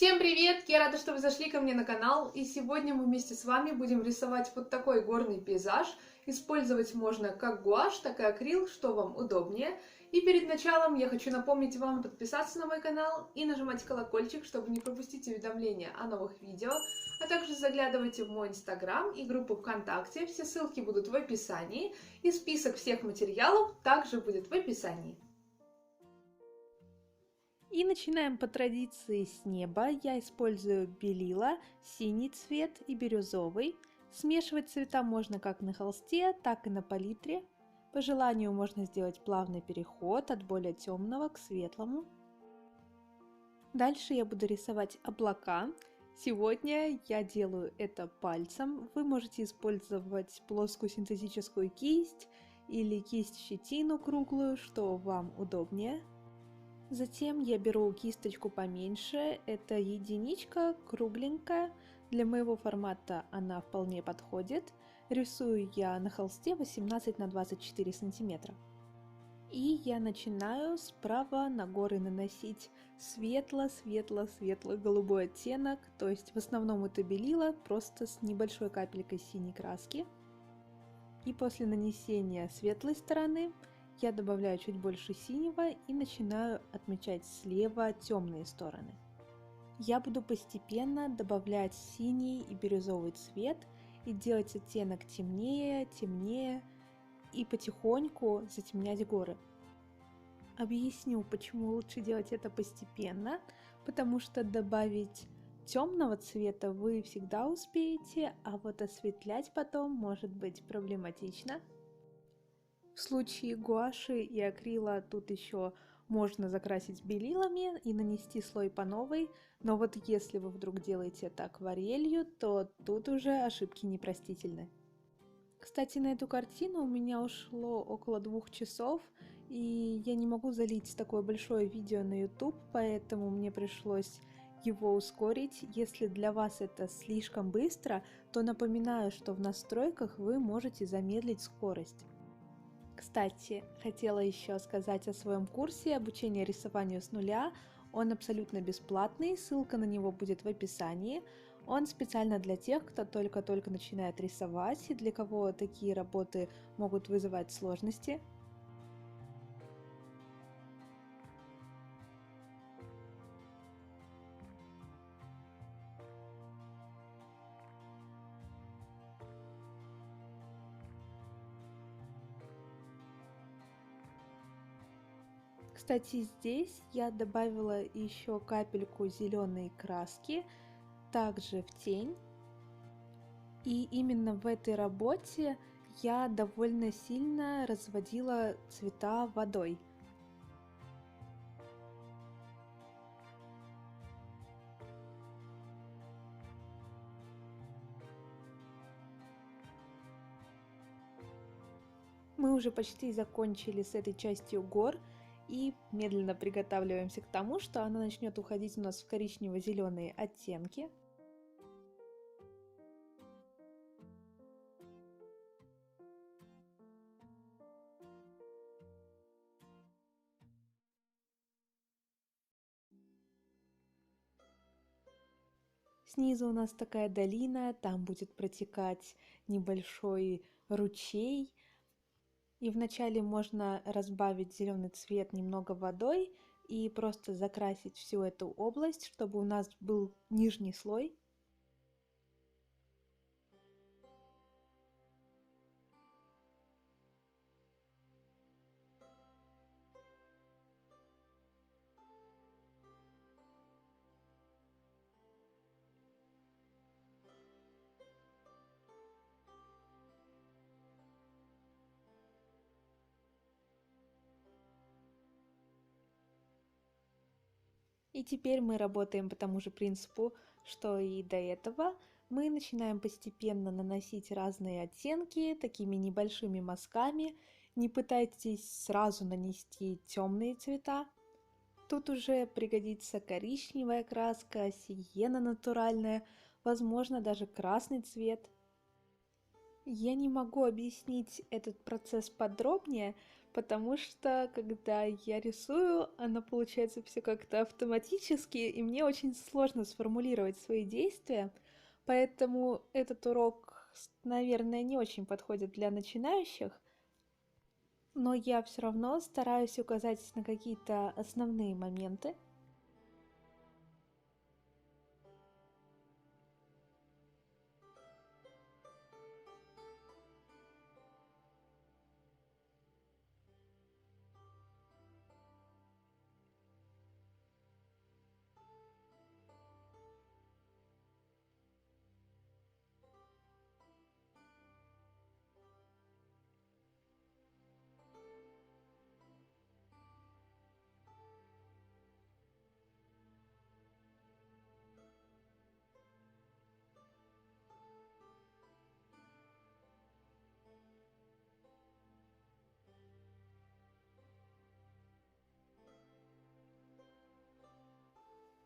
Всем привет! Я рада, что вы зашли ко мне на канал, и сегодня мы вместе с вами будем рисовать вот такой горный пейзаж. Использовать можно как гуашь, так и акрил, что вам удобнее. И перед началом я хочу напомнить вам подписаться на мой канал и нажимать колокольчик, чтобы не пропустить уведомления о новых видео. А также заглядывайте в мой инстаграм и группу ВКонтакте, все ссылки будут в описании. И список всех материалов также будет в описании. И начинаем по традиции с неба. Я использую белила, синий цвет и бирюзовый. Смешивать цвета можно как на холсте, так и на палитре. По желанию можно сделать плавный переход от более темного к светлому. Дальше я буду рисовать облака. Сегодня я делаю это пальцем. Вы можете использовать плоскую синтетическую кисть или кисть-щетину круглую, что вам удобнее. Затем я беру кисточку поменьше, это единичка, кругленькая, для моего формата она вполне подходит. Рисую я на холсте 18 на 24 сантиметра. И я начинаю справа на горы наносить светло-светло-светло-голубой оттенок, то есть в основном это белила, просто с небольшой капелькой синей краски. И после нанесения светлой стороны я добавляю чуть больше синего и начинаю отмечать слева темные стороны. Я буду постепенно добавлять синий и бирюзовый цвет и делать оттенок темнее, темнее и потихоньку затемнять горы. Объясню, почему лучше делать это постепенно, потому что добавить темного цвета вы всегда успеете, а вот осветлять потом может быть проблематично. В случае гуаши и акрила тут еще можно закрасить белилами и нанести слой по новой, но вот если вы вдруг делаете это акварелью, то тут уже ошибки непростительны. Кстати, на эту картину у меня ушло около 2 часов, и я не могу залить такое большое видео на YouTube, поэтому мне пришлось его ускорить. Если для вас это слишком быстро, то напоминаю, что в настройках вы можете замедлить скорость. Кстати, хотела еще сказать о своем курсе обучения рисованию с нуля. Он абсолютно бесплатный, ссылка на него будет в описании. Он специально для тех, кто только-только начинает рисовать и для кого такие работы могут вызывать сложности. Кстати, здесь я добавила еще капельку зеленой краски, также в тень. И именно в этой работе я довольно сильно разводила цвета водой. Мы уже почти закончили с этой частью гор и медленно приготавливаемся к тому, что она начнет уходить у нас в коричнево-зеленые оттенки. Снизу у нас такая долина, там будет протекать небольшой ручей. И вначале можно разбавить зеленый цвет немного водой и просто закрасить всю эту область, чтобы у нас был нижний слой. И теперь мы работаем по тому же принципу, что и до этого. Мы начинаем постепенно наносить разные оттенки такими небольшими мазками. Не пытайтесь сразу нанести темные цвета. Тут уже пригодится коричневая краска, сиена натуральная, возможно даже красный цвет. Я не могу объяснить этот процесс подробнее, потому что когда я рисую, оно получается все как-то автоматически, и мне очень сложно сформулировать свои действия, поэтому этот урок, наверное, не очень подходит для начинающих, но я все равно стараюсь указать на какие-то основные моменты.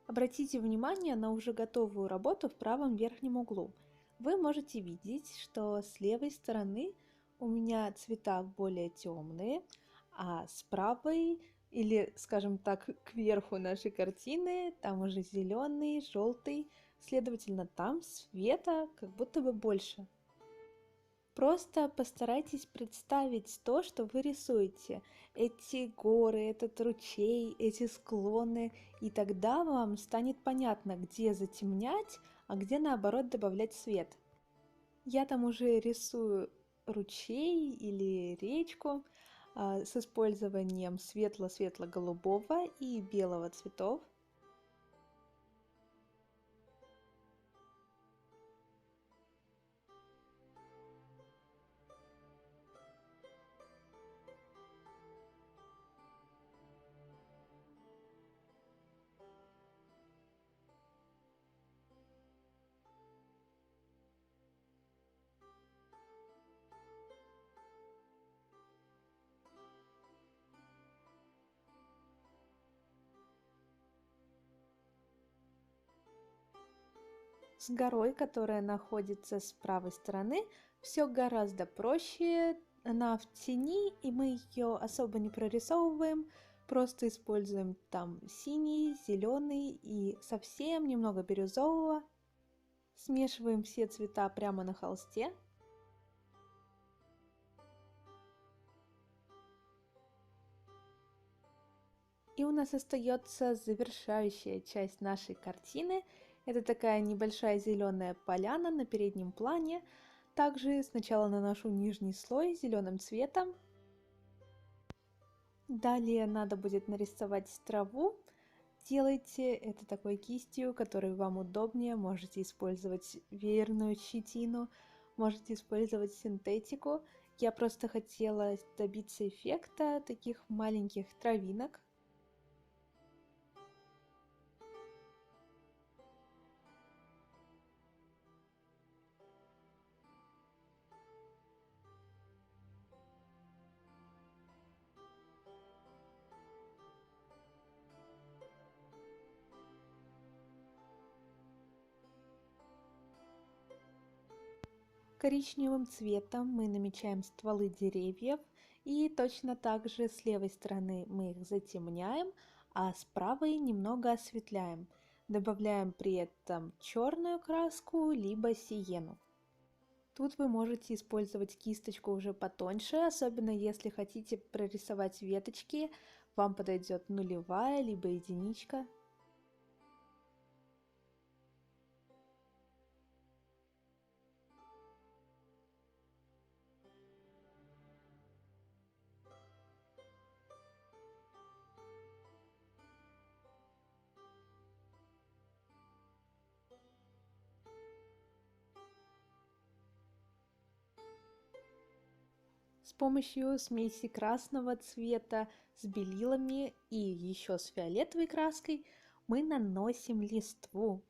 Обратите внимание на уже готовую работу в правом верхнем углу. Вы можете видеть, что с левой стороны у меня цвета более темные, а с правой, или, скажем так, кверху нашей картины, там уже зеленый, желтый, следовательно, там света как будто бы больше. Просто постарайтесь представить то, что вы рисуете. Эти горы, этот ручей, эти склоны. И тогда вам станет понятно, где затемнять, а где наоборот добавлять свет. Я там уже рисую ручей или речку с использованием светло-светло-голубого и белого цветов. С горой, которая находится с правой стороны, все гораздо проще. Она в тени, и мы ее особо не прорисовываем, просто используем там синий, зеленый и совсем немного бирюзового. Смешиваем все цвета прямо на холсте. И у нас остается завершающая часть нашей картины. Это такая небольшая зеленая поляна на переднем плане. Также сначала наношу нижний слой зеленым цветом. Далее надо будет нарисовать траву. Делайте это такой кистью, которой вам удобнее. Можете использовать веерную щетину, можете использовать синтетику. Я просто хотела добиться эффекта таких маленьких травинок. Коричневым цветом мы намечаем стволы деревьев, и точно так же с левой стороны мы их затемняем, а с правой немного осветляем. Добавляем при этом черную краску либо сиену. Тут вы можете использовать кисточку уже потоньше, особенно если хотите прорисовать веточки. Вам подойдет нулевая либо единичка. С помощью смеси красного цвета с белилами и еще с фиолетовой краской мы наносим листву.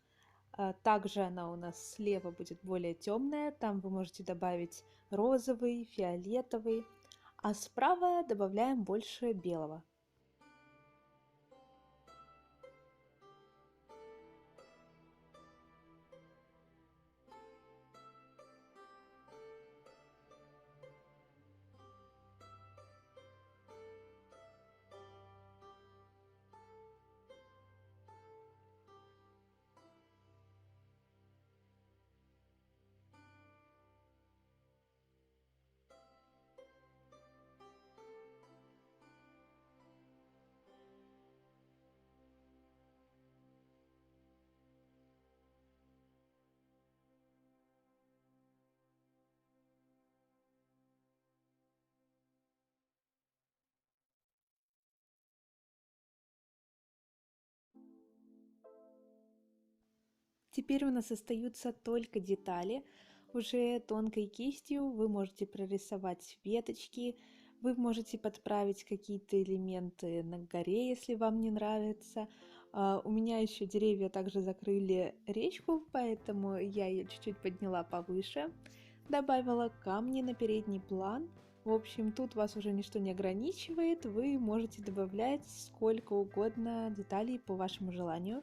Также она у нас слева будет более темная, там вы можете добавить розовый, фиолетовый, а справа добавляем больше белого. Теперь у нас остаются только детали. Уже тонкой кистью вы можете прорисовать веточки, вы можете подправить какие-то элементы на горе, если вам не нравится. У меня еще деревья также закрыли речку, поэтому я ее чуть-чуть подняла повыше. Добавила камни на передний план. В общем, тут вас уже ничто не ограничивает, вы можете добавлять сколько угодно деталей по вашему желанию.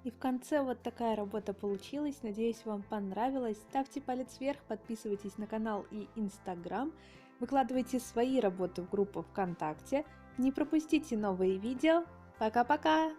И в конце вот такая работа получилась. Надеюсь, вам понравилось. Ставьте палец вверх, подписывайтесь на канал и Инстаграм. Выкладывайте свои работы в группу ВКонтакте. Не пропустите новые видео. Пока-пока!